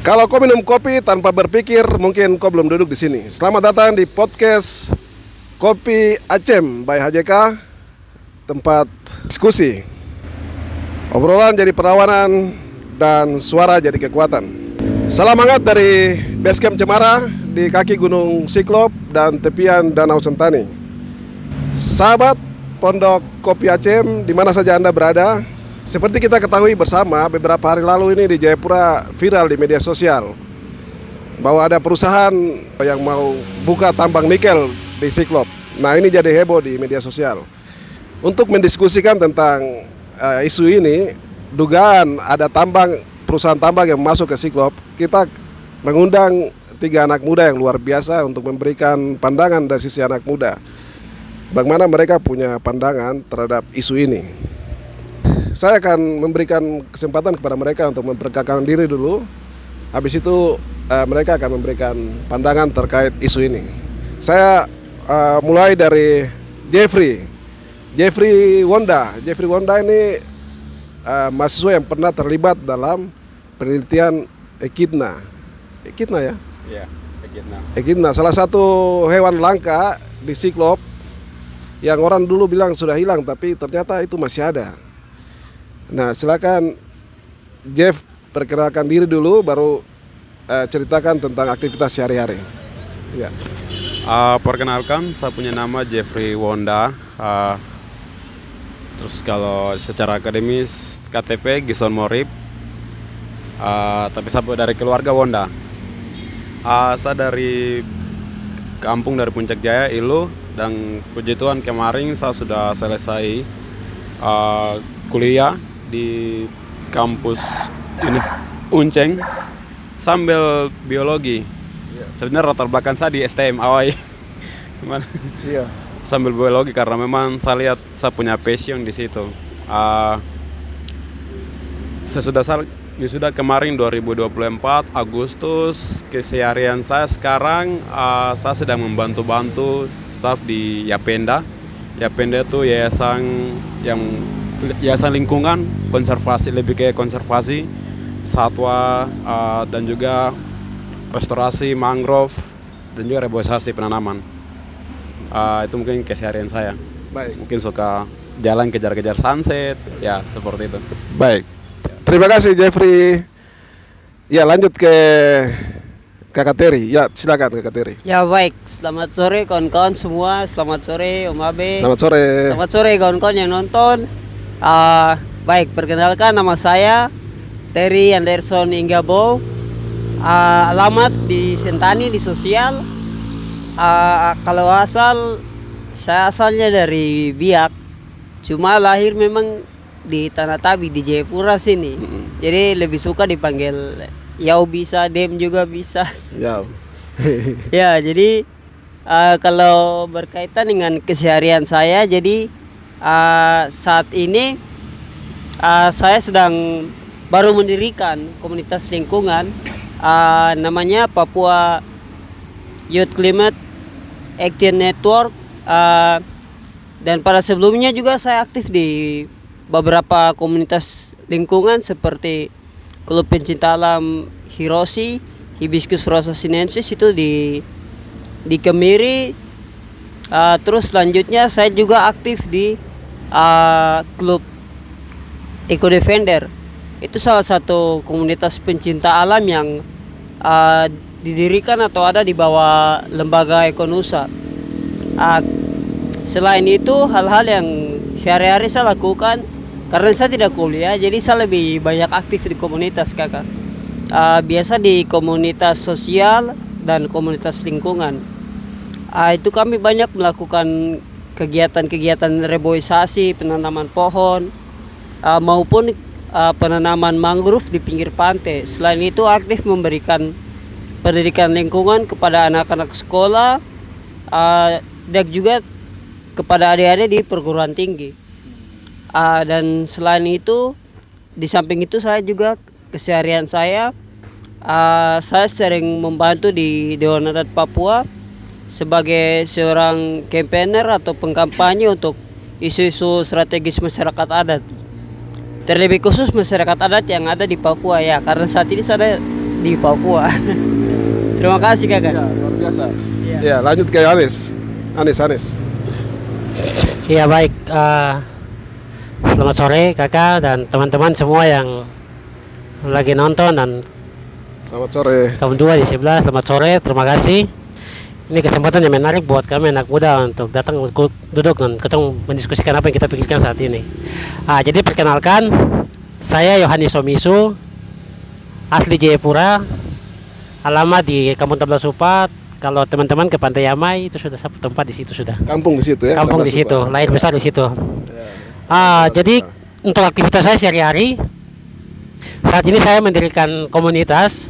Kalau kau minum kopi tanpa berpikir, mungkin kau belum duduk di sini. Selamat datang di podcast Kopi Acem by HJK, tempat diskusi. Obrolan jadi perlawanan dan suara jadi kekuatan. Salam hangat dari Basecamp Cemara di kaki Gunung Siklop dan tepian Danau Sentani. Sahabat Pondok Kopi Acem, di mana saja Anda berada, seperti kita ketahui bersama, beberapa hari lalu ini di Jayapura viral di media sosial bahwa ada perusahaan yang mau buka tambang nikel di Siklop. Nah, ini jadi heboh di media sosial. Untuk mendiskusikan tentang isu ini, dugaan ada perusahaan tambang yang masuk ke Siklop, kita mengundang 3 anak muda yang luar biasa untuk memberikan pandangan dari sisi anak muda. Bagaimana mereka punya pandangan terhadap isu ini. Saya akan memberikan kesempatan kepada mereka untuk memperkenalkan diri dulu. Habis itu mereka akan memberikan pandangan terkait isu ini. Saya mulai dari Jeffrey Wonda. Jeffrey Wonda ini mahasiswa yang pernah terlibat dalam penelitian Echidna. Echidna ya? Iya, Echidna. Echidna, salah satu hewan langka di Siklop yang orang dulu bilang sudah hilang, tapi ternyata itu masih ada. Nah, silakan Jeff perkenalkan diri dulu, baru ceritakan tentang aktivitas sehari-hari. Ya. Perkenalkan, saya punya nama Jeffrey Wonda. Terus kalau secara akademis KTP Gison Morib. Tapi saya dari keluarga Wonda. Saya dari kampung dari Puncak Jaya, Ilu, dan puji Tuhan kemarin saya sudah selesai kuliah di kampus Unceng sambil biologi. Sebenarnya latar belakang saya di STM awal. Iya. Sambil biologi karena memang saya lihat saya punya passion di situ. Sesudah saya wisuda kemarin 2024 Agustus, keseharian saya sekarang saya sedang membantu staf di Yapenda. Yapenda itu yayasan lingkungan, konservasi, lebih kayak konservasi satwa, dan juga restorasi mangrove dan juga reboisasi penanaman. Itu mungkin keseharian saya. Baik. Mungkin suka jalan kejar-kejar sunset, ya seperti itu. Baik. Terima kasih Jeffrey. Ya, lanjut ke Kakak Terry. Ya, silakan Kakak Terry. Ya baik, selamat sore kawan-kawan semua. Selamat sore Om Abe. Selamat sore. Selamat sore kawan-kawan yang nonton. Baik, perkenalkan nama saya Terry Anderson Inggabo. Alamat di Sentani di sosial. Kalau saya asalnya dari Biak. Cuma lahir memang di Tanah Tabi di Jayapura sini. Jadi lebih suka dipanggil Yau bisa, Dem juga bisa. Yau. Ya, jadi kalau berkaitan dengan keseharian saya, jadi saat ini saya sedang baru mendirikan komunitas lingkungan, namanya Papua Youth Climate Action Network, dan pada sebelumnya juga saya aktif di beberapa komunitas lingkungan seperti Klub Pencinta Alam Hiroshi, Hibiscus rosa sinensis itu di Kemiri. Terus selanjutnya saya juga aktif di Klub Eco Defender. Itu salah satu komunitas pencinta alam yang didirikan atau ada di bawah lembaga Ekonusa. Selain itu, hal-hal yang sehari-hari saya lakukan karena saya tidak kuliah, jadi saya lebih banyak aktif di komunitas, kakak. Biasa di komunitas sosial dan komunitas lingkungan. Itu kami banyak melakukan kegiatan-kegiatan reboisasi, penanaman pohon, maupun penanaman mangrove di pinggir pantai. Selain itu aktif memberikan pendidikan lingkungan kepada anak-anak sekolah, dan juga kepada adik-adik di perguruan tinggi. Dan selain itu, di samping itu saya juga keseharian saya sering membantu di Dewan Adat Papua sebagai seorang campaigner atau pengkampanye untuk isu-isu strategis masyarakat adat. Terlebih khusus masyarakat adat yang ada di Papua ya, karena saat ini saya di Papua. Terima kasih kakak. Ya, luar biasa. Iya. Ya, lanjut ke Anis. Anis. Iya baik, selamat sore kakak dan teman-teman semua yang lagi nonton dan Selamat sore. kawan dua di sebelah, selamat sore, terima kasih. Ini kesempatan yang menarik buat kami anak muda untuk datang duduk dan ketemu mendiskusikan apa yang kita pikirkan saat ini. Jadi perkenalkan, saya Yohanes Somisu, asli Jayapura, alamat di Kampung Tabla Supat. Kalau teman-teman ke Pantai Yamai itu sudah satu tempat di situ sudah. Kampung di situ ya. Kampung di situ, lahir besar di situ. Jadi untuk aktivitas saya sehari-hari, saat ini saya mendirikan komunitas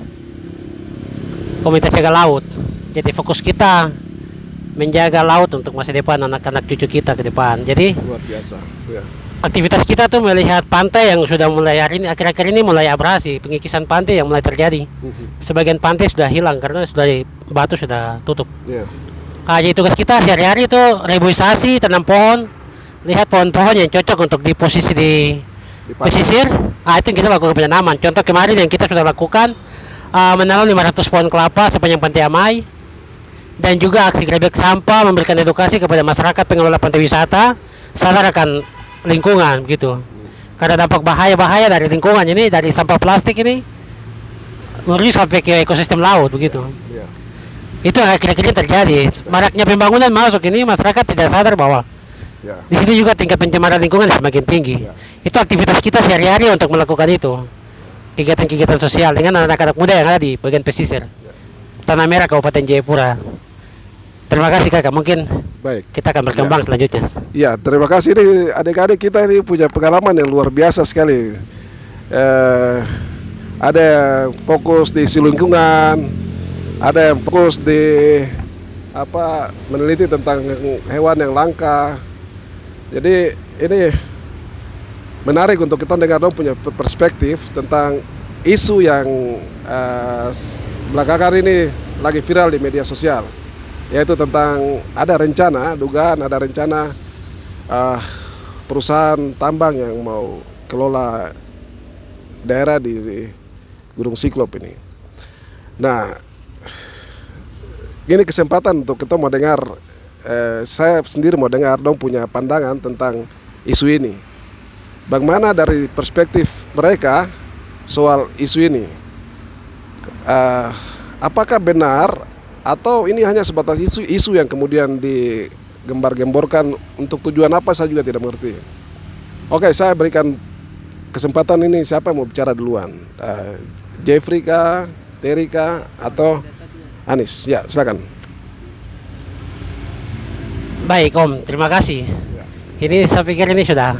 jaga laut. Jadi fokus kita menjaga laut untuk masa depan anak-anak cucu kita ke depan. Jadi Luar biasa. Ya. aktivitas kita tuh melihat pantai yang sudah mulai hari ini akhir-akhir ini mulai abrasi, pengikisan pantai yang mulai terjadi. Sebagian pantai sudah hilang karena sudah batu sudah tutup. Ya. Jadi tugas kita sehari-hari itu reboisasi, tanam pohon, lihat pohon-pohon yang cocok untuk di posisi di pantai. pesisir. Itu yang kita lakukan penanaman. Contoh kemarin yang kita sudah lakukan menanam 500 pohon kelapa sepanjang Pantai Yamai, dan juga aksi grebek sampah, memberikan edukasi kepada masyarakat pengelola pantai wisata sadar akan lingkungan begitu. Karena dampak bahaya dari lingkungan ini, dari sampah plastik ini merujuk sampai ke ekosistem laut begitu. Ya. Itu yang akhir-akhir ini terjadi. Maraknya pembangunan masuk ini, masyarakat tidak sadar bahwa Ya. di situ juga tingkat pencemaran lingkungan semakin tinggi. Ya. Itu aktivitas kita sehari-hari untuk melakukan itu. Kegiatan-kegiatan sosial dengan anak-anak muda yang ada di bagian pesisir. Tanah Merah, Kabupaten Jayapura. Terima kasih kakak, mungkin Baik. kita akan berkembang selanjutnya. Ya, terima kasih nih adik-adik kita ini punya pengalaman yang luar biasa sekali. Ada yang fokus di isu lingkungan, ada yang fokus di meneliti tentang hewan yang langka. Jadi ini menarik untuk kita dengar dong punya perspektif tentang isu yang belakangan ini lagi viral di media sosial, yaitu tentang dugaan ada rencana perusahaan tambang yang mau kelola daerah di Gunung Siklop ini. Nah, ini kesempatan untuk kita mau dengar, saya sendiri mau dengar dong punya pandangan tentang isu ini. Bagaimana dari perspektif mereka soal isu ini? Apakah benar atau ini hanya sebatas isu yang kemudian digembar-gemborkan untuk tujuan apa, saya juga tidak mengerti. Oke, saya berikan kesempatan ini, siapa yang mau bicara duluan? Jeffrey kah, Terry kah, atau Anis? Ya, silakan. Baik Om, terima kasih. Ini saya pikir ini sudah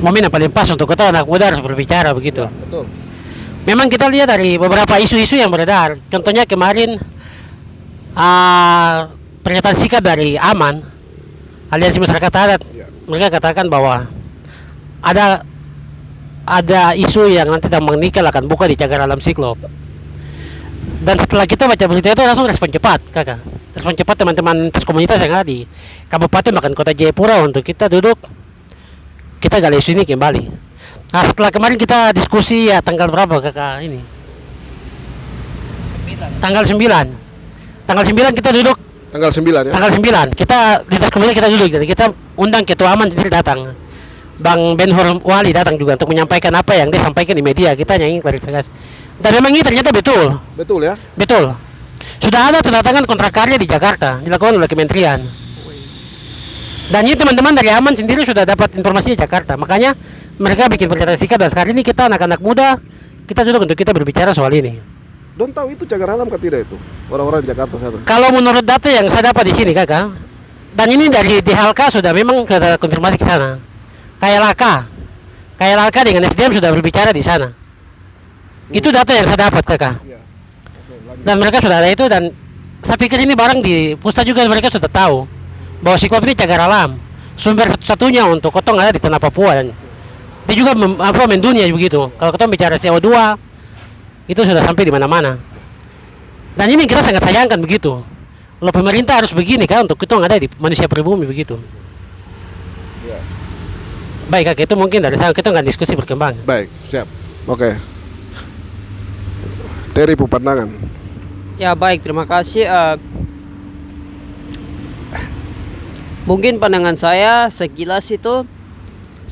momen yang paling pas untuk kita anak muda harus berbicara begitu. Betul. Memang kita lihat dari beberapa isu-isu yang beredar. Contohnya kemarin pernyataan sikap dari AMAN, Aliansi Masyarakat Adat. Mereka katakan bahwa ada isu yang nanti tambang nikel akan buka di Cagar Alam Siklop. Dan setelah kita baca berita itu langsung respon cepat, kakak. Respon cepat teman-teman lintas komunitas yang ada di Kabupaten bahkan Kota Jayapura untuk kita duduk, kita gali isu ini kembali. Nah, setelah kemarin kita diskusi ya tanggal berapa kakak ini? Tanggal 9. Tanggal 9 kita duduk. Tanggal 9 ya. Tanggal 9 kita lintas komunitas kita duduk, jadi kita undang Ketua AMAN sendiri datang. Bang Ben-Hur Wali datang juga untuk menyampaikan apa yang dia sampaikan di media. Kita ingin klarifikasi. Dan memang ini ternyata betul. Betul ya. Betul. Sudah ada tanda tangan kontrak karya di Jakarta dilakukan oleh Kementerian. Dan ini teman-teman dari AMAN sendiri sudah dapat informasi di Jakarta. Makanya mereka bikin pernyataan sikap, dan sekarang ini kita anak-anak muda kita duduk untuk kita berbicara soal ini. Don tahu itu Cagar Alam kah tidak itu? Orang-orang di Jakarta sana. Kalau menurut data yang saya dapat di sini kakak, dan ini dari DHLK sudah memang sudah konfirmasi ke sana. KLHK dengan SDM sudah berbicara di sana. Itu data yang saya dapat kakak. Dan mereka sudah ada itu, dan saya pikir ini barang di pusat juga mereka sudah tahu bahwa Siklop ini cagar alam, sumber satu-satunya untuk kotong ada di tanah Papua, dan dia juga mendunia begitu. Kalau kita bicara CO2 itu sudah sampai di mana-mana. Dan ini kita sangat sayangkan begitu. Kalau pemerintah harus begini kan untuk kita ada di manusia pribumi begitu. Baik kak, itu mungkin dari saya kita nggak diskusi berkembang. Baik, siap. Oke. Terry pandangan. Ya baik, terima kasih. Mungkin pandangan saya sekilas itu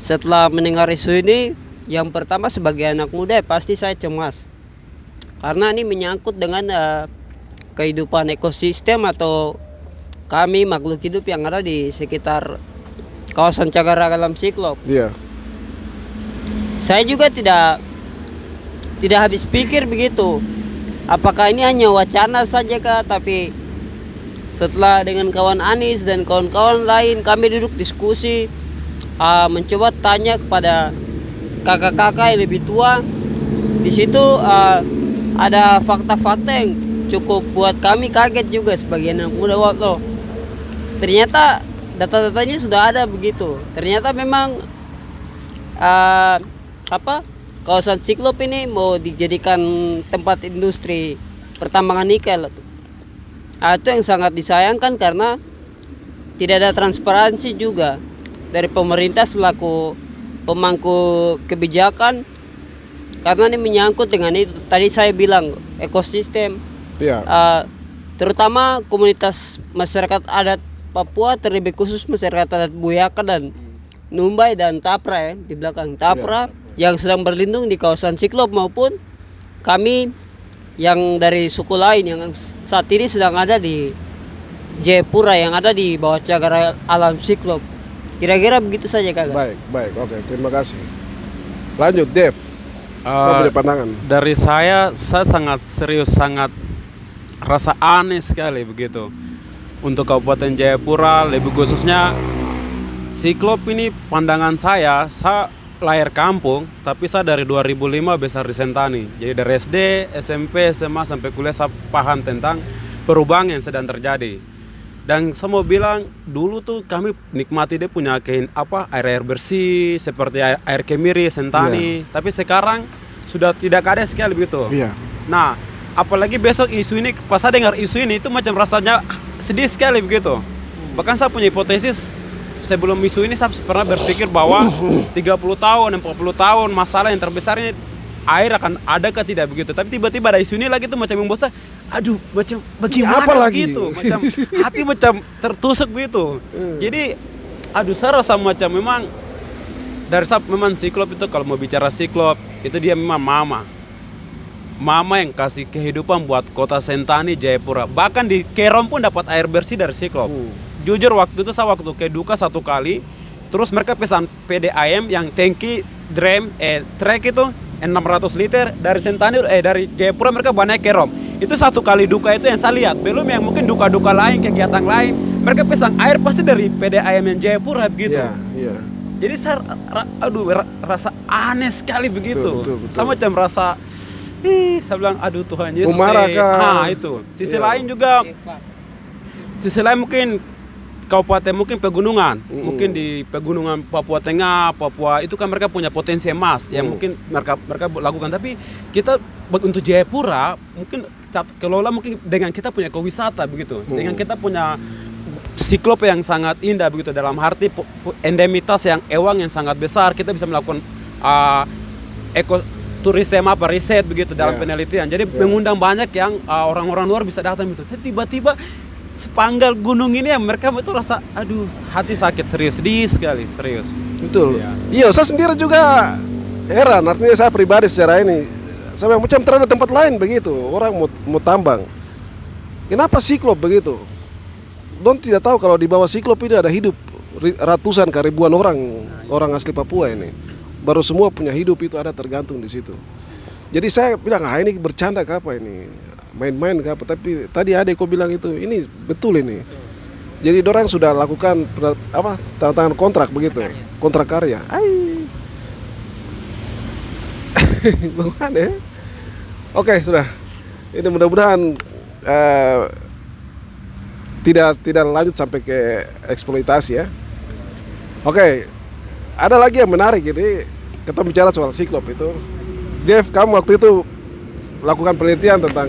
setelah mendengar isu ini, yang pertama sebagai anak muda pasti saya cemas. Karena ini menyangkut dengan kehidupan ekosistem atau kami makhluk hidup yang ada di sekitar kawasan Cagar Alam Siklop. Iya. Saya juga tidak habis pikir begitu. Apakah ini hanya wacana saja kah? Tapi setelah dengan kawan Anis dan kawan-kawan lain kami duduk diskusi, mencoba tanya kepada kakak-kakak yang lebih tua. Di situ ada fakta-fakta yang cukup buat kami kaget juga sebagai anak muda. Loh, ternyata data-datanya sudah ada begitu. Ternyata memang kawasan Siklop ini mau dijadikan tempat industri pertambangan nikel. Itu yang sangat disayangkan karena tidak ada transparansi juga dari pemerintah selaku pemangku kebijakan, karena ini menyangkut dengan itu. Tadi saya bilang ekosistem, Iya. terutama komunitas masyarakat adat Papua, terlebih khusus masyarakat adat Buyaka dan Numbai dan Tapra ya, di belakang Tapra yang sedang berlindung di kawasan Siklop, maupun kami yang dari suku lain yang saat ini sedang ada di Jayapura yang ada di bawah Cagar Alam Siklop. Kira-kira begitu saja kakak. Baik, oke, terima kasih. Lanjut, Dev. Kau punya pandangan? Dari saya sangat serius, sangat rasa aneh sekali begitu. Untuk Kabupaten Jayapura, lebih khususnya Siklop ini, pandangan saya lahir kampung, tapi saya dari 2005 besar di Sentani. Jadi dari SD, SMP, SMA sampai kuliah saya paham tentang perubahan yang sedang terjadi. Dan saya mau bilang, dulu tuh kami nikmati dia punya air bersih seperti air Kemiri, Sentani. Tapi sekarang sudah tidak ada sekali begitu. Iya. Nah, apalagi besok isu ini, pas saya dengar isu ini itu macam rasanya sedih sekali begitu. Bahkan saya punya hipotesis, sebelum isu ini saya pernah berpikir bahwa 30 tahun, 40 tahun masalah yang terbesarnya air akan ada ke tidak begitu. Tapi tiba-tiba ada isu ini lagi tuh macam membuat saya, aduh, macam bagaimana apa lagi? gitu, macam hati macam tertusuk begitu. Jadi aduh, saya rasa macam memang dari memang Siklop itu, kalau mau bicara Siklop itu dia memang mama yang kasih kehidupan buat kota Sentani, Jayapura. Bahkan di Kerom pun dapat air bersih dari Siklop. Jujur waktu itu saya waktu ke Duka satu kali, terus mereka pesan PDAM yang tangki trek itu 600 liter dari Sentani, dari Jayapura mereka bawa naik Kerom. Itu satu kali Duka itu yang saya lihat. Belum yang mungkin duka-duka lain, kegiatan lain. Mereka pesan air pasti dari PDAM yang Jayapura begitu. Iya. Jadi saya rasa aneh sekali begitu. Betul. Saya macam rasa saya bilang aduh Tuhan Yesus. Marah kan? Itu. Sisi lain juga, sisi lain mungkin kabupaten mungkin pegunungan, mungkin di pegunungan Papua Tengah, Papua itu kan mereka punya potensi emas yang mungkin mereka lakukan. Tapi kita untuk Jayapura mungkin kelola mungkin dengan kita punya ekowisata begitu, dengan kita punya Siklop yang sangat indah begitu, dalam arti endemitas yang ewang yang sangat besar, kita bisa melakukan turisme riset begitu dalam penelitian. Jadi mengundang banyak yang orang-orang luar bisa datang gitu. Tapi tiba-tiba sepanggal gunung ini ya mereka itu rasa aduh hati sakit, serius, sedih sekali, serius. Betul. Iya, saya sendiri juga heran. Artinya saya pribadi secara ini, saya macam terada tempat lain begitu, orang mau tambang. Kenapa Siklop begitu? Don tidak tahu kalau di bawah Siklop ini ada hidup ratusan ke ribuan orang asli Papua ini. Baru semua punya hidup itu ada tergantung di situ. Jadi saya bilang, ini bercanda ke apa ini? Main-main ke apa? Tapi tadi adekku bilang itu, ini betul ini. Jadi dorang sudah lakukan tanda tangan kontrak begitu, kontrak karya. Bagaimana ya? Oke, sudah. Ini mudah-mudahan tidak lanjut sampai ke eksploitasi ya. Oke, ada lagi yang menarik ini, kita bicara soal Siklop itu. Jeff, kamu waktu itu lakukan penelitian tentang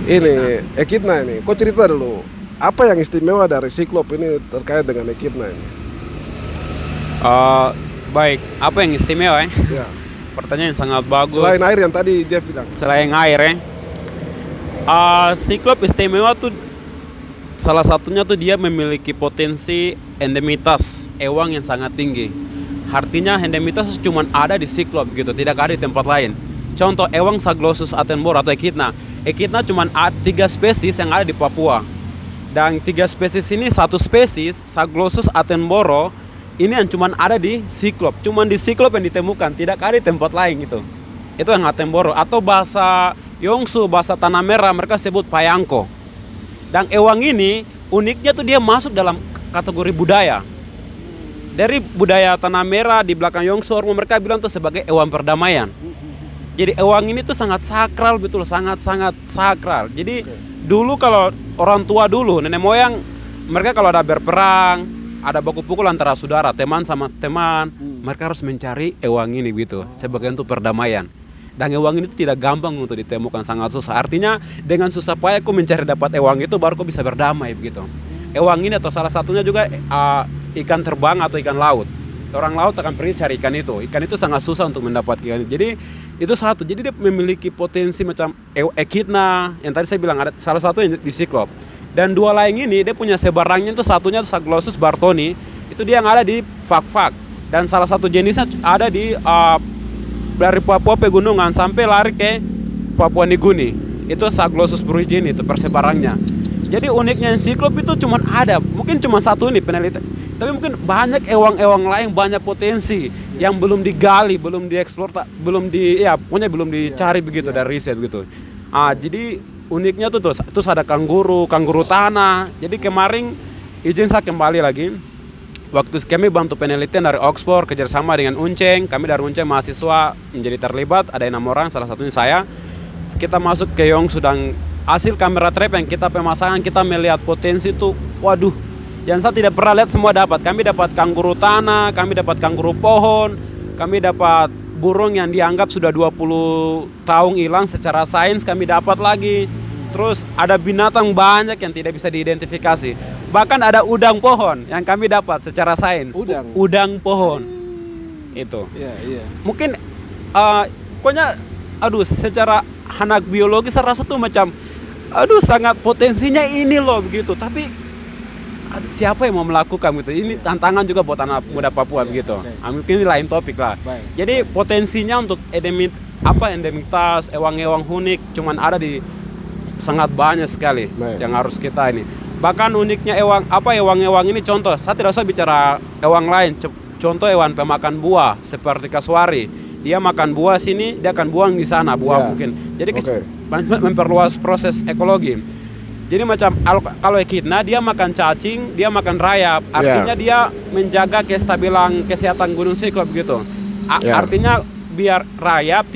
ini Ekidna ini. Kau cerita dulu, apa yang istimewa dari Siklop ini terkait dengan Ekidna ini? Baik, apa yang istimewa ya? Ya. pertanyaan yang sangat bagus. Selain air yang tadi Jeff bilang. Selain air ya. Siklop istimewa tuh salah satunya tuh dia memiliki potensi endemitas ewang yang sangat tinggi. Artinya endemitas cuma ada di siklop gitu, tidak ada di tempat lain. Contoh ewang Saglossus attenborough atau Echidna. Echidna cuma ada 3 spesies yang ada di Papua. Dan 3 spesies ini, satu spesies Saglossus attenborough ini yang cuma ada di siklop. Cuma di siklop yang ditemukan, tidak ada di tempat lain gitu. Itu yang attenborough. Atau bahasa Yongsu, bahasa Tanah Merah mereka sebut payangko. Dan ewang ini uniknya tuh dia masuk dalam kategori budaya. Dari budaya Tanah Merah di belakang Yongsu mereka bilang tuh sebagai ewang perdamaian. Jadi ewang ini tuh sangat sakral betul, sangat-sangat sakral. Jadi dulu kalau orang tua dulu, nenek moyang, mereka kalau ada berperang, ada baku pukul antara saudara, teman sama teman, mereka harus mencari ewang ini gitu, sebagai untuk perdamaian. Dan ewang ini tuh tidak gampang untuk ditemukan, sangat susah. Artinya dengan susah payah aku mencari dapat ewang itu baru aku bisa berdamai begitu. Ewang ini atau salah satunya juga ikan terbang atau ikan laut. Orang laut akan pergi cari ikan itu. Ikan itu sangat susah untuk mendapatkan ikan. Jadi itu satu. Jadi dia memiliki potensi macam Echidna yang tadi saya bilang ada salah satu yang di siklop. Dan 2 lain ini dia punya sebarangnya itu satunya Saglossus bartoni. Itu dia yang ada di Fak-Fak. Dan salah satu jenisnya ada di dari Papua pegunungan sampai lari ke Papua Nugini. Itu Saglossus aborigines itu persebarannya. Jadi uniknya siklop itu cuma ada, mungkin cuma satu ini penelitian. Tapi mungkin banyak ewang-ewang lain, banyak potensi yang belum digali, belum dieksplor, pokoknya belum dicari begitu dari riset begitu. Jadi uniknya tuh terus ada kanguru tanah. Jadi kemarin izin saya kembali lagi. Waktu kami bantu penelitian dari Oxford kerjasama dengan Unceng, kami dari Unceng mahasiswa menjadi terlibat, ada 6 orang, salah satunya saya. Kita masuk ke Yongsu dan hasil kamera trap yang kita pemasangan, kita melihat potensi tuh, waduh, yang saya tidak pernah lihat semua dapat. Kami dapat kanguru tanah, kami dapat kanguru pohon, kami dapat burung yang dianggap sudah 20 tahun hilang secara sains, kami dapat lagi. Terus ada binatang banyak yang tidak bisa diidentifikasi. Bahkan ada udang pohon yang kami dapat secara sains. Udang pohon. Itu. Iya. Mungkin pokoknya secara anak biologi saya rasa tuh macam sangat potensinya ini loh begitu. Tapi siapa yang mau melakukan gitu? Ini tantangan juga buat anak muda Papua begitu. Mungkin ini lain topik lah. Jadi potensinya untuk endemitas, ewang-ewang unik cuman ada di sangat banyak sekali yang harus kita ini. Bahkan uniknya ewang-ewang ini contoh, saya tidak usah bicara ewang lain. Contoh hewan pemakan buah seperti kasuari. Dia makan buah sini, dia akan buang di sana buah mungkin. Jadi memperluas proses ekologi. Jadi macam kalau Echidna dia makan cacing, dia makan rayap. Artinya dia menjaga kestabilan kesehatan gunung siklop gitu. Artinya biar rayap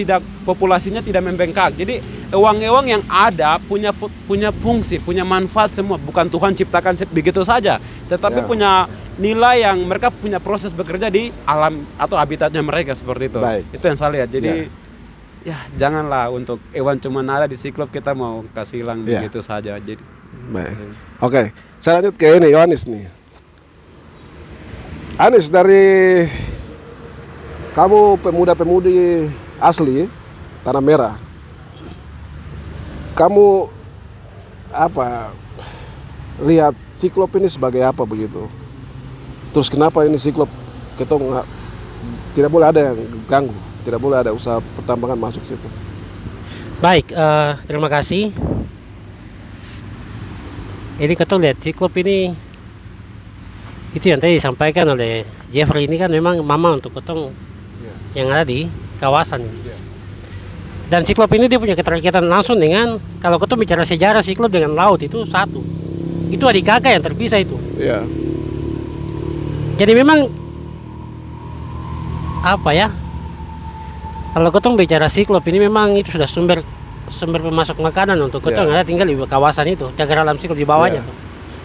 populasinya tidak membengkak. Jadi ewang-ewang yang ada punya fungsi, punya manfaat semua. Bukan Tuhan ciptakan begitu saja, tetapi punya nilai yang mereka punya proses bekerja di alam atau habitatnya mereka seperti itu. Itu yang saya lihat. Jadi janganlah untuk hewan cuma ada di siklop kita mau kasih hilang begitu saja. Jadi Oke, saya lanjut ke ini Yohanes nih. Anis, dari kamu pemuda-pemudi asli Tanah Merah, kamu lihat siklop ini sebagai apa begitu? Terus kenapa ini siklop tidak boleh ada yang ganggu, tidak boleh ada usaha pertambangan masuk situ? Baik, terima kasih. Ini kita lihat siklop ini, itu yang tadi disampaikan oleh Jeffrey ini kan memang mama untuk ketong yang ada di kawasan. Dan siklop ini dia punya keterkaitan langsung dengan, kalau kita bicara sejarah siklop dengan laut itu satu. Itu adik kakak yang terpisah itu. Jadi memang kalau kita bicara siklop ini memang itu sudah sumber pemasok makanan untuk kita yang ada tinggal di kawasan itu, cagar alam siklop di bawahnya tuh.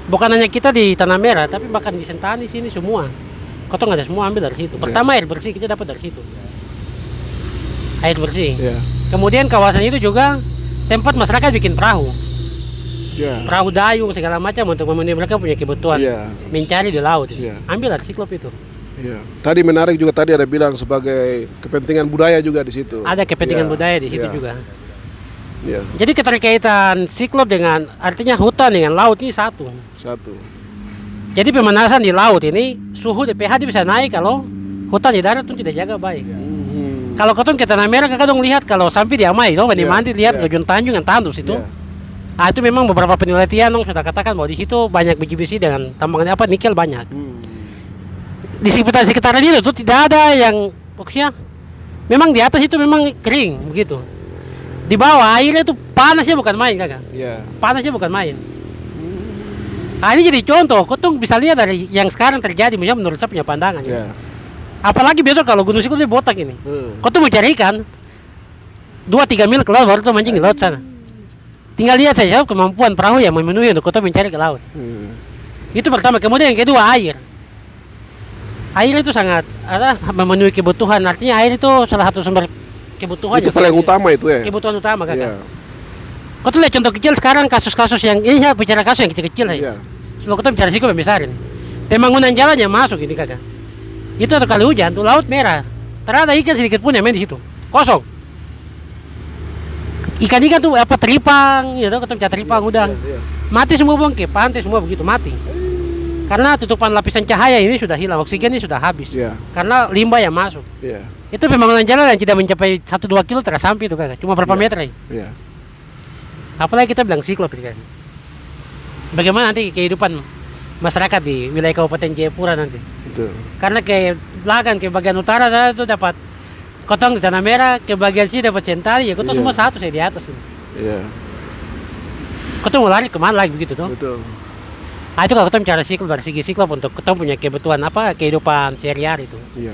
Bukan hanya kita di Tanah Merah, tapi bahkan di Sentani sini semua. Kita ada semua ambil dari situ. Pertama air bersih kita dapat dari situ. Air bersih. Kemudian kawasan itu juga tempat masyarakat bikin perahu. Perahu dayung segala macam untuk memenuhi mereka punya kebutuhan mencari di laut. Ambil dari siklop itu. Iya. Tadi menarik juga tadi ada bilang sebagai kepentingan budaya juga di situ. Ada kepentingan Iya, budaya di situ iya, juga. Iya. Jadi keterkaitan siklop dengan artinya hutan dengan laut ini satu. Satu. Jadi pemanasan di laut ini suhu di pH bisa naik kalau hutan di darat itu tidak jaga baik. Kalau ketong ke Tanah Merah kakak dong lihat kalau sampai di Amai dong, Iya, mandi lihat iya. Gajun Tanjung yang tandus itu. Iya. Ah itu memang beberapa penelitian dong sudah katakan bahwa di situ banyak biji-biji dengan tambangan apa nikel banyak. Di sekitaran itu tidak ada yang maksudnya memang di atas itu memang kering begitu. Di bawah airnya itu panasnya bukan main kakak. Iya. Panasnya bukan main. Nah ini jadi contoh, kau bisa lihat dari yang sekarang terjadi menurut saya punya pandangan. Iya. Apalagi besok kalau Gunung Siklop dia botak ini. Kau tuh mau cari ikan 2-3 mil ke laut baru tuh mancing di laut sana. Tinggal lihat saja kemampuan perahu yang memenuhi untuk kau mencari ke laut. Itu pertama, kemudian yang kedua air. Air itu sangat memenuhi kebutuhan. Artinya air itu salah satu sumber kebutuhan. Itu paling utama itu ya. Kebutuhan utama kakak. Iya. Kau tuh lihat contoh kecil sekarang kasus-kasus yang ini saya bicara kasus yang kecil-kecil Iya. saja. Kalau kita bicara Siklop yang besar ini. Pembangunan jalan yang masuk ini kakak. Itu satu kali hujan tuh laut merah. Terada ikan sedikit pun yang main di situ. Kosong. Ikan-ikan tuh apa teripang, ya tuh ketemu teripang udang. Iya. Mati semua bang, ke pantai semua begitu mati. Karena tutupan lapisan cahaya ini sudah hilang, oksigen ini sudah habis. Iya. Karena limbah yang masuk. Iya. Itu pembangunan jalan yang tidak mencapai 1-2 kilo tersampai itu kakak. Cuma berapa meter aja. Iya. Apalagi kita bilang Siklop ini kan. Bagaimana nanti kehidupan masyarakat di wilayah Kabupaten Jayapura nanti? Betul. Karena ke belakang, ke bagian utara saya itu dapat kotong di Tanah Merah, ke bagian sini dapat Sentari, ya kotong Iya. semua satu saya di atas ini. Iya. Kotong mau lari kemana lagi begitu tuh? Betul. Ah itu kalau kotong bicara Siklop dari segi Siklop untuk kotong punya kebutuhan apa kehidupan sehari-hari itu. Iya.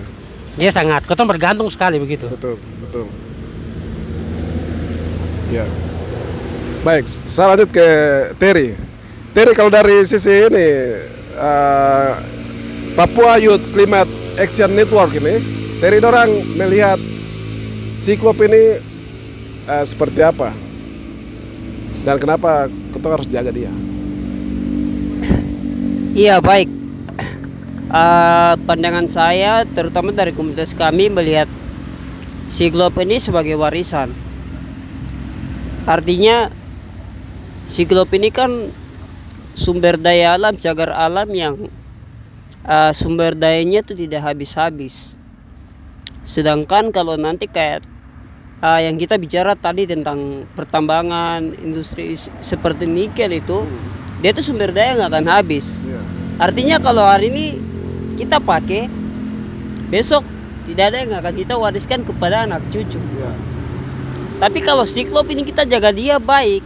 Dia sangat kotong bergantung sekali begitu. Betul. Betul. Iya. Baik, saya lanjut ke Terry. Terry, kalau dari sisi ini Papua Youth Climate Action Network ini, Terry orang melihat Siklop ini seperti apa dan kenapa kita harus jaga dia? Iya baik. Pandangan saya terutama dari komunitas kami melihat Siklop ini sebagai warisan. Artinya Siklop ini kan sumber daya alam, cagar alam yang sumber dayanya itu tidak habis-habis. Sedangkan kalau nanti kayak yang kita bicara tadi tentang pertambangan, industri seperti nikel itu, dia tuh sumber daya nggak akan habis. Artinya kalau hari ini kita pakai, besok tidak ada yang akan kita wariskan kepada anak cucu. Tapi kalau Siklop ini kita jaga dia baik,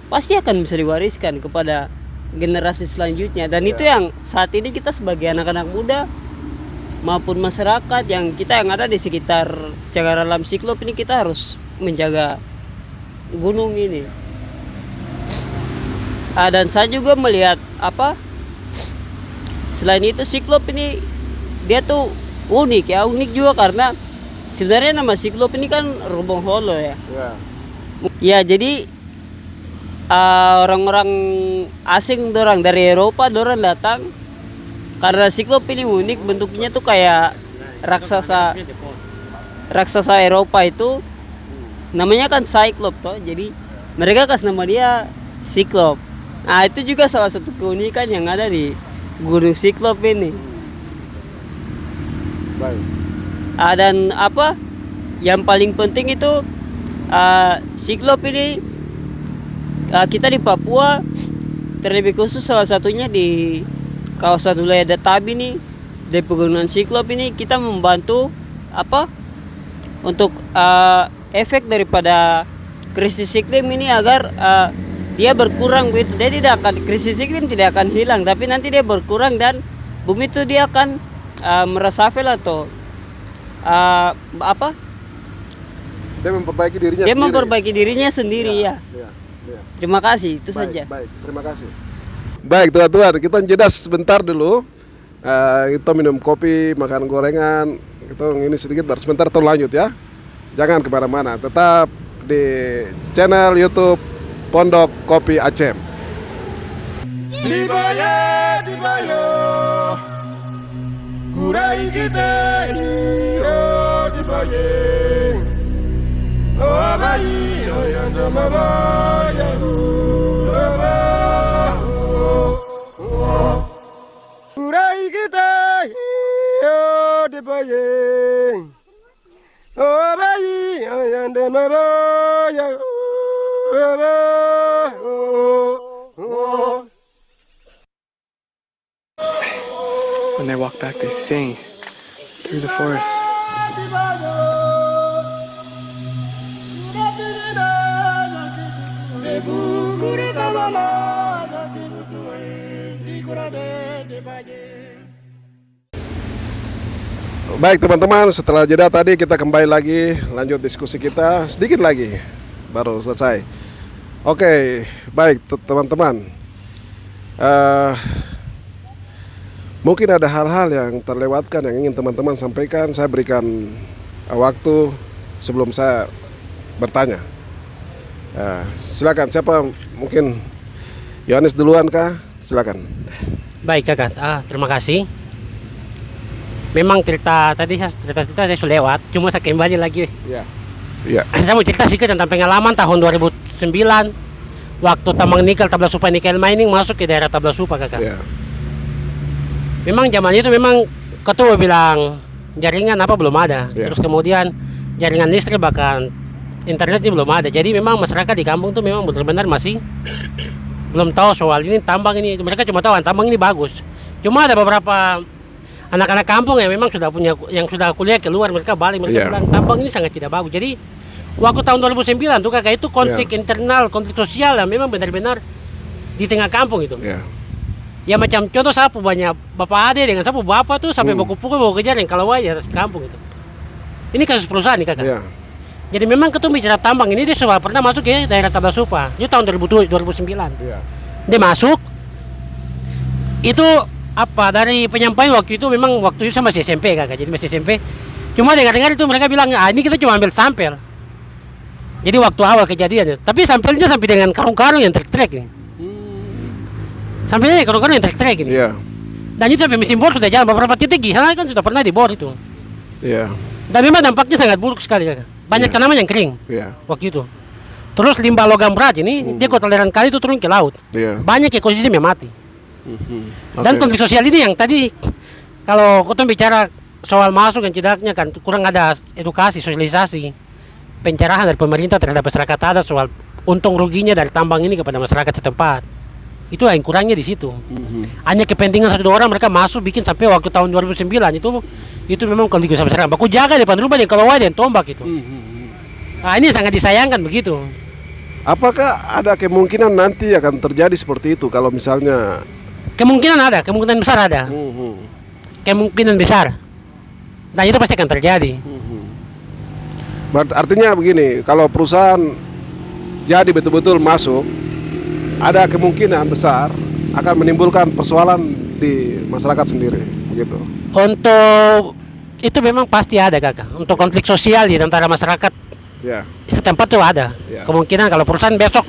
pasti akan bisa diwariskan kepada generasi selanjutnya. Dan itu yang saat ini kita sebagai anak-anak muda maupun masyarakat yang ada di sekitar cagar alam Siklop ini, kita harus menjaga gunung ini. Dan saya juga melihat selain itu Siklop ini dia tuh unik juga karena sebenarnya nama Siklop ini kan Rubong Holo ya. Ya jadi orang-orang asing dorang dari Eropa dorang datang karena Siklop ini unik, bentuknya tuh kayak raksasa Eropa itu namanya kan Cyclop toh, jadi mereka kasih nama dia Siklop. Nah itu juga salah satu keunikan yang ada di Gunung Siklop ini. Baik. Dan yang paling penting itu Siklop ini kita di Papua, terlebih khusus salah satunya di kawasan wilayah Databi nih, di pegunungan Siklop ini kita membantu untuk efek daripada krisis iklim ini agar dia berkurang begitu. Dia tidak akan, krisis iklim tidak akan hilang, tapi nanti dia berkurang dan bumi itu dia akan meresafel atau Dia memperbaiki dirinya dia sendiri. memperbaiki dirinya sendiri ya. Terima kasih, itu saja. Baik, terima kasih. Baik teman-teman, kita jeda sebentar dulu. Kita minum kopi, makan gorengan. Kita ini sedikit baru sebentar terus lanjut ya. Jangan kemana-mana, tetap di channel YouTube Pondok Kopi Acem. Dibayo, Kurai kita iyo di baye, oh bayi oh yang damabaya, kurai kita iyo di baye, oh bayi oh yang damabaya. When they walk back, they sing through the forest. Baik teman-teman, setelah jeda tadi kita kembali lagi lanjut diskusi kita sedikit lagi baru selesai. Oke, baik teman-teman. Mungkin ada hal-hal yang terlewatkan yang ingin teman-teman sampaikan. Saya berikan waktu sebelum saya bertanya. Silakan, siapa mungkin Yohanes duluan kah? Silakan. Baik kakak, terima kasih. Memang cerita saya sudah lewat, cuma saya kembali lagi. Iya. Iya. Saya mau cerita sedikit tentang pengalaman tahun 2009 waktu tambang nikel Tabla Supa Nickel Mining masuk ke daerah Tabla Supa kakak. Iya. Memang zaman itu memang ketua bilang jaringan apa belum ada. Yeah. Terus kemudian jaringan listrik bahkan internet ini belum ada. Jadi memang masyarakat di kampung itu memang benar-benar masih belum tahu soal ini tambang ini. Mereka cuma tahu tambang ini bagus. Cuma ada beberapa anak-anak kampung yang memang sudah punya yang sudah kuliah keluar, mereka balik mereka Yeah. bilang tambang ini sangat tidak bagus. Jadi waktu tahun 2009 tuh kakak itu konflik internal, konflik sosial yang memang benar-benar di tengah kampung itu. Iya. Ya macam contoh sapu banyak bapak ade dengan sapu bapak tuh sampai pukul bawa kejar yang kalau aja atas kampung itu. Ini kasus perusahaan nih kakak. Iya. Jadi memang ketua bicara tambang ini dia sudah pernah masuk ke daerah Tabla Supa. Itu tahun 2009. Iya. Dia masuk. Itu apa dari penyampaian waktu itu memang waktu itu saya masih SMP kakak. Jadi masih SMP. Cuma dengar-dengar itu mereka bilang, ini kita cuma ambil sampel. Jadi waktu awal kejadiannya. Tapi sampelnya sampai dengan karung-karung yang trek-trek nih. Sampelnya karung-karung yang trek-trek ini. Iya. Dan itu sampai mesin bor sudah jalan beberapa titik di sana kan sudah pernah dibor itu. Iya. Dan memang dampaknya sangat buruk sekali kakak. Banyak tanaman yang kering Iya. waktu itu. Terus limbah logam berat ini dia kotoran kali itu turun ke laut. Iya. Banyak ekosistem yang mati. Dan Oke. konflik sosial ini yang tadi kalau kita bicara soal masuk dan tidaknya kan kurang ada edukasi, sosialisasi, pencerahan dari pemerintah terhadap masyarakat adat soal untung ruginya dari tambang ini kepada masyarakat setempat. Itu yang kurangnya di situ. Hanya kepentingan satu dua orang mereka masuk bikin sampai waktu tahun 2009 itu memang konflik sosial masyarakat. Baku jaga depan rumah dan kalau ada yang tombak itu. Nah, ini sangat disayangkan begitu. Apakah ada kemungkinan nanti akan terjadi seperti itu kalau misalnya Kemungkinan ada, kemungkinan besar ada. Kemungkinan besar. Dan itu pasti akan terjadi. artinya begini, kalau perusahaan jadi betul-betul masuk, ada kemungkinan besar akan menimbulkan persoalan di masyarakat sendiri, begitu. Untuk itu memang pasti ada kakak. Untuk konflik sosial di antara masyarakat Ya. setempat tuh ada. Ya. Kemungkinan kalau perusahaan besok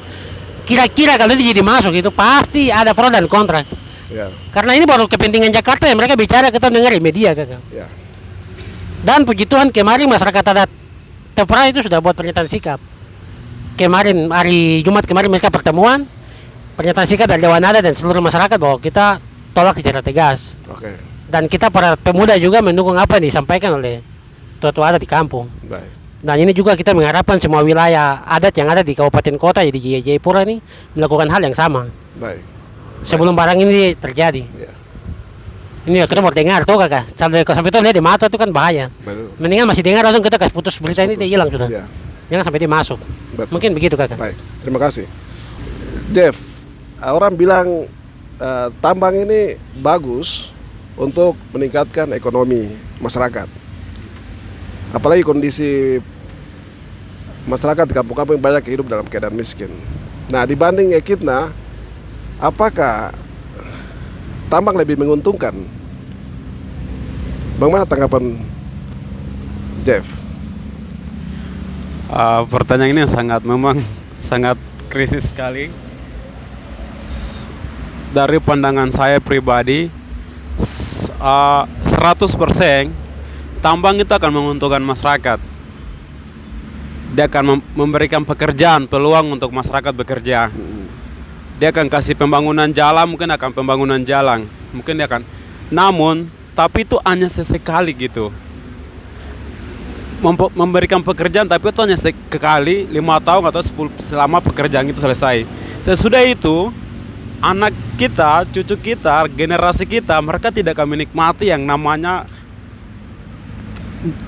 kira-kira kalau dia jadi masuk itu pasti ada pro dan kontra. Ya. Karena ini baru kepentingan Jakarta yang mereka bicara kita dengar di media kakak. Ya. Dan puji Tuhan kemarin masyarakat adat Tepra itu sudah buat pernyataan sikap. Kemarin hari Jumat kemarin mereka pertemuan, pernyataan sikap dari Dewan Adat dan seluruh masyarakat bahwa kita tolak secara tegas. Oke. Dan kita para pemuda juga mendukung apa yang disampaikan oleh tua-tua adat di kampung. Baik. Dan ini juga kita mengharapkan semua wilayah adat yang ada di kabupaten kota di Jayapura ini melakukan hal yang sama Baik. sebelum barang ini terjadi. Ya. Ini kita mau dengar tuh kakak. Sampai itu lihat di mata itu kan bahaya. Betul. Mendingan masih dengar langsung kita kasih putus berita ini dia hilang sudah. Ya. Jangan sampai dia masuk. Betul. Mungkin begitu kakak. Baik. Terima kasih. Jeff, orang bilang tambang ini bagus untuk meningkatkan ekonomi masyarakat. Apalagi kondisi masyarakat di kampung-kampung banyak hidup dalam keadaan miskin. Nah, dibanding Ekidna, apakah tambang lebih menguntungkan? Bagaimana tanggapan Jeff? Pertanyaan ini memang sangat krisis sekali. Dari pandangan saya pribadi, 100% tambang itu akan menguntungkan masyarakat. Dia akan memberikan pekerjaan, peluang untuk masyarakat bekerja. Dia akan kasih pembangunan jalan, mungkin akan pembangunan jalan. Mungkin dia akan. Namun, tapi itu hanya sesekali gitu. Memberikan pekerjaan, tapi itu hanya sekali 5 tahun atau 10 selama pekerjaan itu selesai. Sesudah itu, anak kita, cucu kita, generasi kita, mereka tidak akan menikmati yang namanya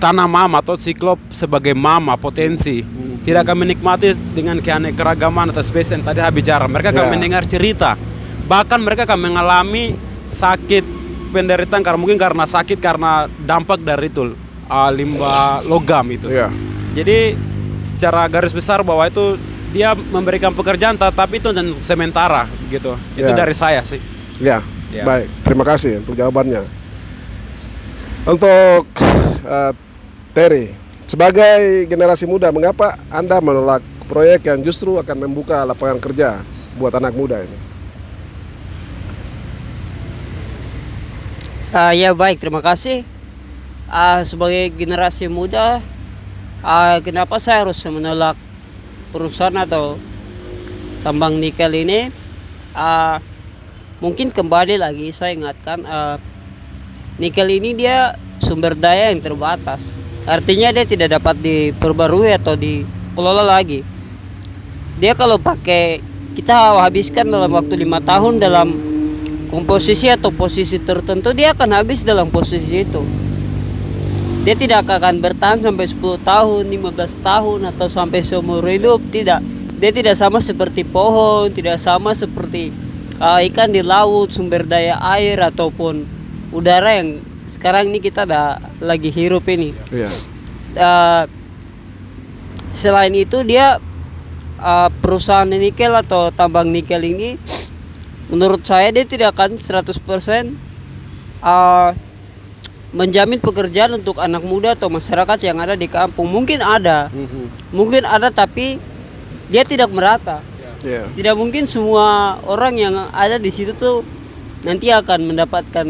tanah mama atau siklop sebagai mama potensi. Tidak akan menikmati dengan keanekaragaman atau spesies yang tadi bicara. Mereka akan mendengar cerita. Bahkan mereka akan mengalami sakit, penderitaan karena mungkin karena sakit karena dampak dari itu limbah logam itu. Jadi secara garis besar bahwa itu dia memberikan pekerjaan tapi itu untuk sementara gitu. Itu dari saya sih. Ya. Baik, terima kasih untuk jawabannya. Untuk Terry, sebagai generasi muda, mengapa Anda menolak proyek yang justru akan membuka lapangan kerja buat anak muda ini? Ya baik, terima kasih. Sebagai generasi muda, kenapa saya harus menolak perusahaan atau tambang nikel ini? Mungkin kembali lagi saya ingatkan, nikel ini dia sumber daya yang terbatas. Artinya dia tidak dapat diperbarui atau dikelola lagi. Dia kalau pakai, kita habiskan dalam waktu 5 tahun dalam komposisi atau posisi tertentu, dia akan habis dalam posisi itu. Dia tidak akan bertahan sampai 10 tahun, 15 tahun atau sampai seumur hidup, tidak. Dia tidak sama seperti pohon, tidak sama seperti ikan di laut, sumber daya air ataupun udara yang sekarang ini kita lagi hirup ini. Selain itu dia perusahaan nikel atau tambang nikel ini, menurut saya dia tidak akan 100% menjamin pekerjaan untuk anak muda atau masyarakat yang ada di kampung. Mungkin ada tapi dia tidak merata. Tidak mungkin semua orang yang ada di situ tuh nanti akan mendapatkan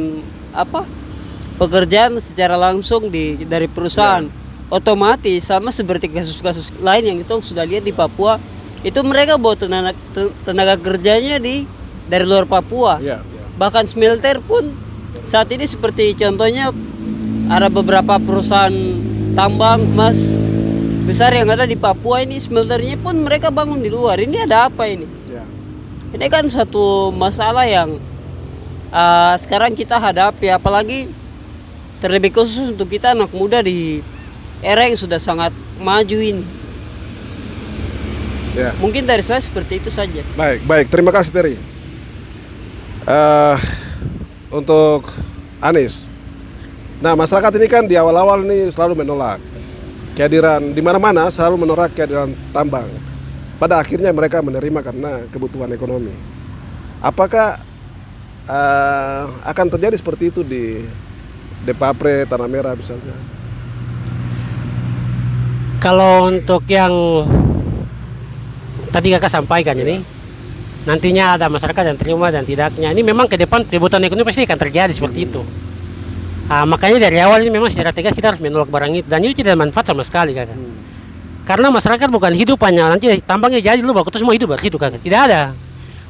pekerjaan secara langsung dari perusahaan. Otomatis sama seperti kasus-kasus lain yang kita sudah lihat di Papua, itu mereka bawa tenaga kerjanya dari luar Papua. Bahkan smelter pun saat ini seperti contohnya ada beberapa perusahaan tambang emas besar yang ada di Papua ini, smelternya pun mereka bangun di luar. Ini ada apa ini? Ini kan satu masalah yang sekarang kita hadapi, apalagi terlebih khusus untuk kita anak muda di era yang sudah sangat maju ini. Mungkin dari saya seperti itu saja. Baik, terima kasih Terry. Untuk Anies, nah masyarakat ini kan di awal-awal ini selalu menolak kehadiran, di mana-mana selalu menolak kehadiran tambang. Pada akhirnya mereka menerima karena kebutuhan ekonomi. Apakah akan terjadi seperti itu di Depapre, Tanah Merah misalnya? Kalau untuk yang tadi kakak sampaikan ini, nantinya ada masyarakat yang terima dan tidaknya. Ini memang ke depan kebutuhan ekonomi pasti akan terjadi seperti itu. Makanya dari awal ini memang secara tegas kita harus menolak barang itu, dan itu tidak manfaat sama sekali kakak. Karena masyarakat bukan hidup hanya nanti tambangnya jadi lu baru semua hidup dari situ kakak. Tidak ada.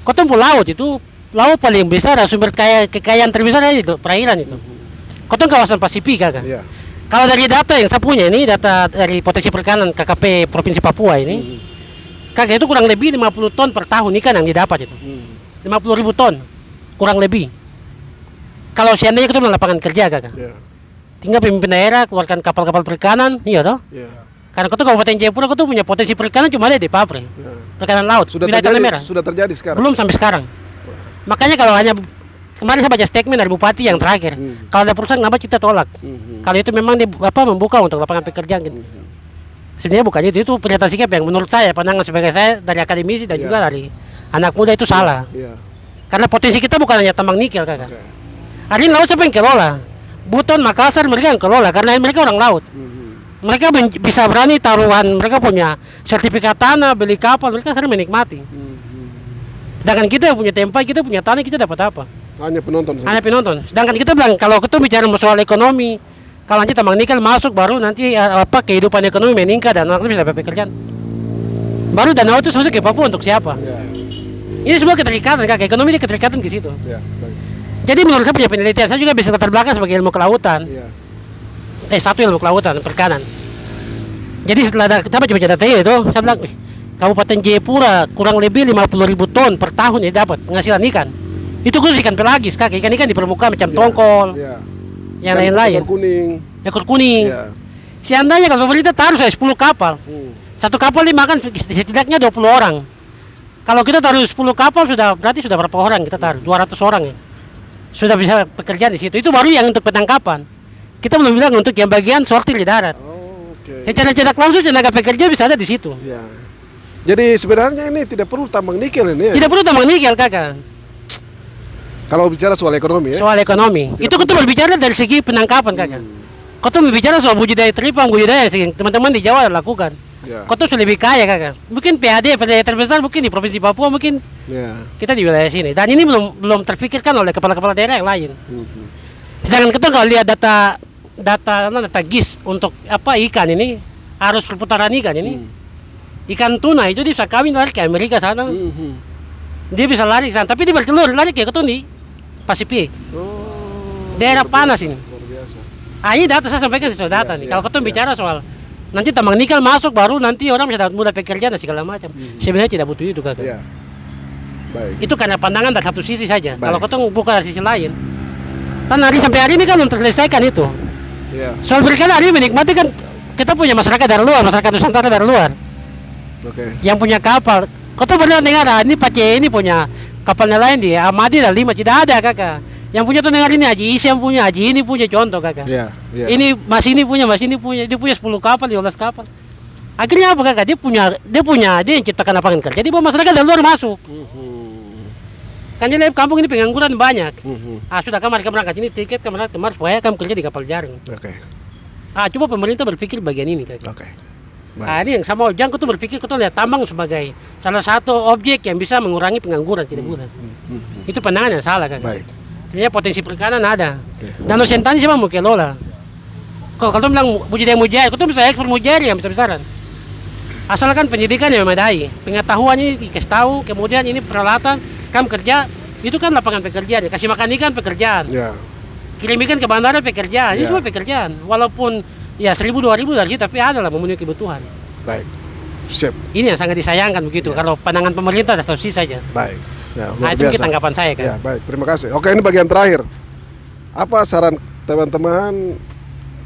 Kau tempuh laut itu, laut paling besar, sumber kekayaan terbesar itu perairan itu. Kota kawasan Pasifik kakak. Kalau dari data yang saya punya ini, data dari potensi perikanan KKP Provinsi Papua ini, kakak itu kurang lebih 50 ton per tahun ikan yang didapat itu. 50.000 ton kurang lebih. Kalau seandainya kita lapangan kerja kakak, tinggal pemimpin daerah keluarkan kapal-kapal perikanan, iya toh? Karena kota Kabupaten Jayapura kota punya potensi perikanan cuma ada di Papre, perikanan laut. Sudah terjadi sekarang. Belum sampai sekarang. Makanya kalau hanya kemarin saya baca statement dari bupati yang terakhir, kalau ada perusahaan kenapa kita tolak? Kalau itu memang membuka untuk lapangan pekerjaan gitu. Sebenarnya bukan itu pernyataan sikap yang menurut saya, pandangan sebagai saya dari akademisi dan juga dari anak muda itu salah. Karena potensi kita bukan hanya tambang nikel kakak. Hari ini laut siapa yang kelola? Buton, Makassar mereka yang kelola karena mereka orang laut. Mereka bisa berani taruhan, mereka punya sertifikat tanah, beli kapal, mereka sering menikmati. Sedangkan kita yang punya tempat, kita punya tanah, kita dapat apa? Hanya penonton saja. hanya penonton. Sedangkan kita bilang kalau kita bicara soal ekonomi, kalau nanti tambang nikel masuk baru nanti kehidupan ekonomi meningkat dan orang bisa dapat pekerjaan. Baru Danau itu masuk ke Papua untuk siapa? Ya, Ini semua keterikatan, Kak. Ekonomi ini keterikatan ke situ. ya, baik. Jadi menurut saya punya penelitian, saya juga bisa latar belakang sebagai ilmu kelautan. Ya, Satu ilmu kelautan, perikanan. Jadi setelah dapat baca data itu, saya bilang, Kabupaten Jayapura kurang lebih 50.000 ton per tahun ya dapat penghasilan ikan. Itu khusus ikan pelagis, Kak. Ikan-ikan di permukaan macam tongkol, ya. yang lain-lain. Ekor kuning. Ekor kuning. Ya. Seandainya kalau pemerintah taruh saya 10 kapal, satu kapal ini makan setidaknya 20 orang. Kalau kita taruh 10 kapal berarti sudah berapa orang kita taruh? 200 orang ya. Sudah bisa pekerjaan di situ. Itu baru yang untuk penangkapan. Kita belum bilang untuk yang bagian sortir di darat. Oh, oke. Secara tidak langsung tenaga pekerja bisa ada di situ. Ya. Jadi sebenarnya ini tidak perlu tambang nikel ini ya. Tidak perlu tambang nikel, Kakak. Kalau bicara soal ekonomi ya. Soal ekonomi. Itu kita berbicara dari segi penangkapan, Kakak. Kau tuh berbicara soal budidaya teripang, budidaya yang teman-teman di Jawa lakukan. Ya. Kau tuh sudah lebih kaya, Kakak. Mungkin PAD terbesar mungkin di Provinsi Papua, mungkin Ya. kita di wilayah sini. Dan ini belum terpikirkan oleh kepala-kepala daerah yang lain. Sedangkan kita kalau lihat data GIS untuk ikan ini, arus perputaran ikan ini, ikan tuna itu dia bisa kawin lari ke Amerika sana. Dia bisa lari ke sana, tapi dia bertelur lari ke di Pasifik. Daerah panas ini. Luar biasa. Ini data saya sampaikan sesuai data nih. Kalau kita bicara soal nanti tambang nikel masuk baru nanti orang bisa dapat mudah pekerjaan dan segala macam. Sebenarnya tidak butuh itu, Kakak. Ya. Baik. Itu karena pandangan dari satu sisi saja. Baik. Kalau kita buka dari sisi lain, kan sampai hari ini kan belum terselesaikan itu. Ya. Soal berikutnya hari ini menikmati kan kita punya masyarakat dari luar, masyarakat Nusantara dari luar Oke. yang punya kapal. Kau pernah dengar ini Pace ini punya kapalnya lain di Amadi dan 5 tidak ada, Kakak. Yang punya tuh dengar ini Haji Isi yang punya, Haji ini punya contoh, Kakak. Ya. Ya. Ini Mas ini punya, dia punya 10 kapal, 12 kapal. Akhirnya apa, Kakak? Dia yang ciptakan lapangan kerja. Jadi masyarakat dari luar masuk. Kan jadi kampung ini pengangguran banyak. Sudah kamar berangkat ini tiket kamar supaya kamu kerja di kapal jaring. Oke. Coba pemerintah berpikir bagian ini, Kakak. Oke. Ini yang sama Ojang tuh berpikir kita lihat tambang sebagai salah satu objek yang bisa mengurangi pengangguran tidak bukan. Itu pandangan yang salah, Kakak. Baik. Sebenarnya potensi perikanan ada. Danau Sentani siapa mau kelola? Kalau bilang budidaya mujair, kita bisa ekspor mujair yang besar-besaran. Asalkan pendidikan yang memadai, pengetahuan ini dikasih tahu, kemudian ini peralatan, kamu kerja, itu kan lapangan pekerjaan. Kasih makan ikan pekerjaan, Ya. kirim ikan ke bandara pekerjaan, ini Ya. semua pekerjaan. Walaupun ya 1.000-2.000 dari situ, tapi ada lah memenuhi kebutuhan. Baik. Sip. Ini yang sangat disayangkan begitu. Kalau pandangan pemerintah satu sisi saja. Baik. Ya, luar Itu mungkin biasa. tanggapan saya, kan. Ya, baik. Terima kasih. Oke, ini bagian terakhir. Apa saran teman-teman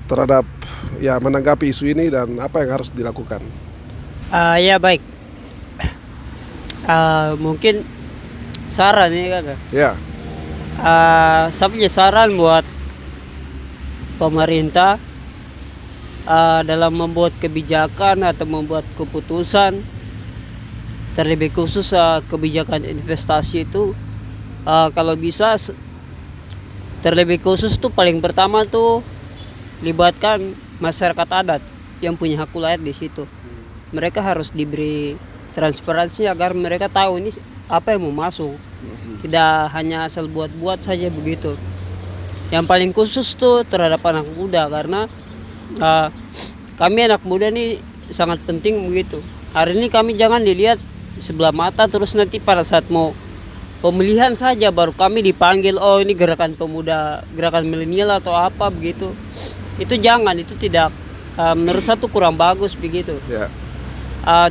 terhadap menanggapi isu ini dan apa yang harus dilakukan? Ya baik. Mungkin saran ini, Kakak. Ya. Saya punya saran buat pemerintah dalam membuat kebijakan atau membuat keputusan, terlebih khusus kebijakan investasi itu kalau bisa terlebih khusus tuh paling pertama tuh libatkan masyarakat adat yang punya hak wilayah di situ. Mereka harus diberi transparansi agar mereka tahu ini apa yang mau masuk. Tidak hanya asal buat-buat saja begitu. Yang paling khusus tuh terhadap anak muda karena kami anak muda nih sangat penting begitu. Hari ini kami jangan dilihat sebelah mata terus nanti pada saat mau pemilihan saja baru kami dipanggil, oh ini gerakan pemuda, gerakan milenial atau apa begitu. Itu jangan, itu tidak menurut saya tuh kurang bagus begitu. Ya.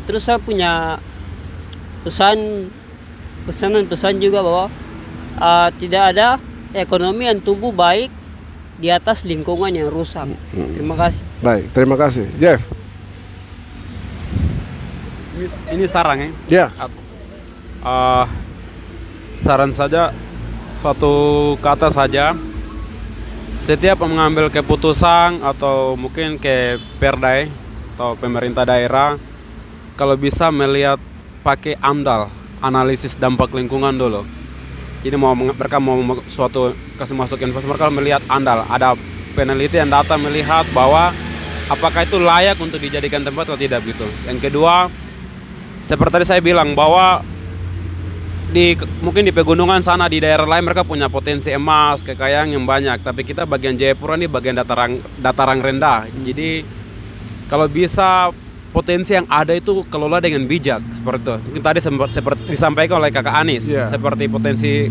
Terus saya punya pesan juga bahwa tidak ada ekonomi yang tumbuh baik di atas lingkungan yang rusak. Terima kasih. Baik, terima kasih. Jeff. Ini saran ya. Ya. Saran saja, suatu kata saja. Setiap mengambil keputusan atau mungkin ke Perda atau pemerintah daerah, kalau bisa melihat pakai AMDAL, analisis dampak lingkungan dulu. Jadi mereka mau suatu kasih masuk investasi, mereka melihat AMDAL, ada penelitian data melihat bahwa apakah itu layak untuk dijadikan tempat atau tidak gitu. Yang kedua, seperti tadi saya bilang bahwa mungkin di pegunungan sana di daerah lain mereka punya potensi emas, kekayaan yang banyak, tapi kita bagian Jayapura ini bagian dataran rendah. Jadi kalau bisa potensi yang ada itu kelola dengan bijak seperti itu. Mungkin tadi seperti disampaikan oleh Kakak Anis, seperti potensi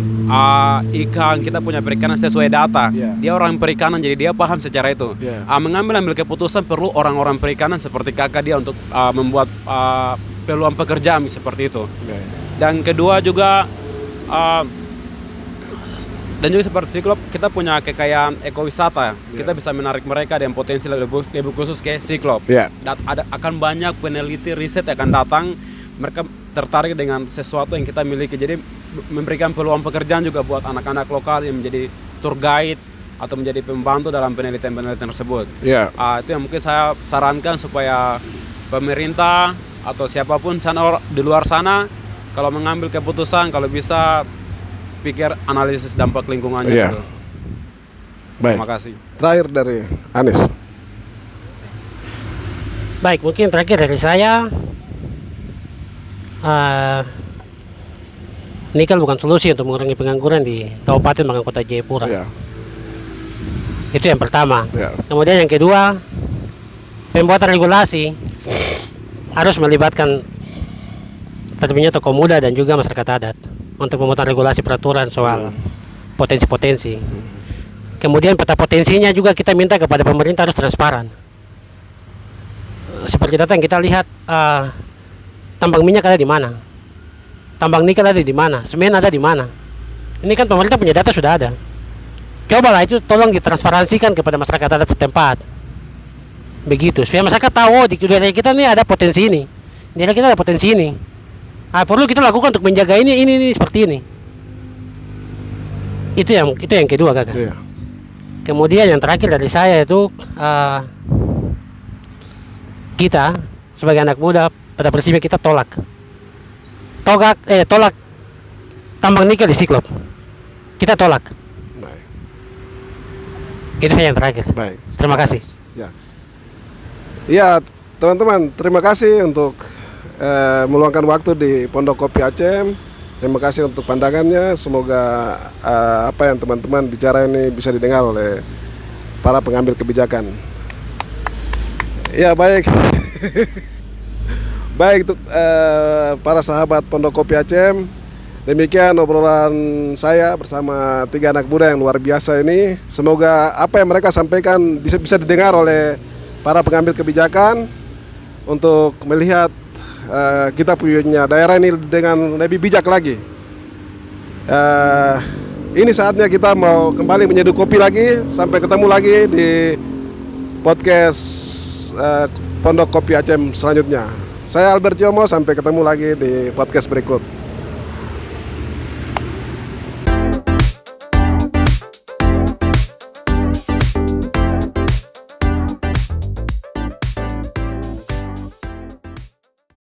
ikan, kita punya perikanan sesuai data. Dia orang perikanan jadi dia paham secara itu. Mengambil keputusan perlu orang-orang perikanan seperti Kakak dia untuk membuat peluang pekerjaan seperti itu. Dan kedua juga dan juga seperti Siklop, kita punya kekayaan ekowisata. Kita bisa menarik mereka dengan potensi lebih khusus ke Siklop. Akan banyak peneliti riset yang akan datang, mereka tertarik dengan sesuatu yang kita miliki. Jadi memberikan peluang pekerjaan juga buat anak-anak lokal yang menjadi tour guide atau menjadi pembantu dalam penelitian-penelitian tersebut. Itu yang mungkin saya sarankan supaya pemerintah atau siapapun di luar sana kalau mengambil keputusan, kalau bisa pikir analisis dampak lingkungannya dulu. Baik. Terima kasih. Terakhir dari Anis. Baik, mungkin terakhir dari saya, nikel bukan solusi untuk mengurangi pengangguran di Kabupaten Magang Kota Jayapura. Itu yang pertama. Kemudian yang kedua, pembuatan regulasi harus melibatkan tentunya tokoh muda dan juga masyarakat adat untuk membuat regulasi peraturan soal potensi-potensi. Kemudian peta potensinya juga kita minta kepada pemerintah harus transparan. Seperti data yang kita lihat, tambang minyak ada di mana, tambang nikel ada di mana, semen ada di mana. Ini kan pemerintah punya data sudah ada. Cobalah itu tolong ditransparansikan kepada masyarakat adat setempat. Begitu, supaya masyarakat tahu di wilayah kita ini ada potensi ini, di daerah kita ada potensi ini. Perlu kita lakukan untuk menjaga ini seperti ini. Itu yang kedua, Kakak. Kemudian yang terakhir dari saya itu kita sebagai anak muda pada prinsipnya kita tolak tambang nikel di Siklop. Kita tolak. Itu yang terakhir. Baik. Terima kasih. Ya, teman-teman, terima kasih untuk meluangkan waktu di Pondok Kopi Aceh. Terima kasih untuk pandangannya. Semoga apa yang teman-teman bicara ini bisa didengar oleh para pengambil kebijakan. Ya, baik. Baik, para sahabat Pondok Kopi Aceh. Demikian obrolan saya bersama 3 anak muda yang luar biasa ini. Semoga apa yang mereka sampaikan bisa didengar oleh para pengambil kebijakan untuk melihat kita punya daerah ini dengan lebih bijak lagi. Ini saatnya kita mau kembali menyeduh kopi lagi. Sampai ketemu lagi di podcast Pondok Kopi Aceh selanjutnya. Saya Albert Yomo, sampai ketemu lagi di podcast berikut.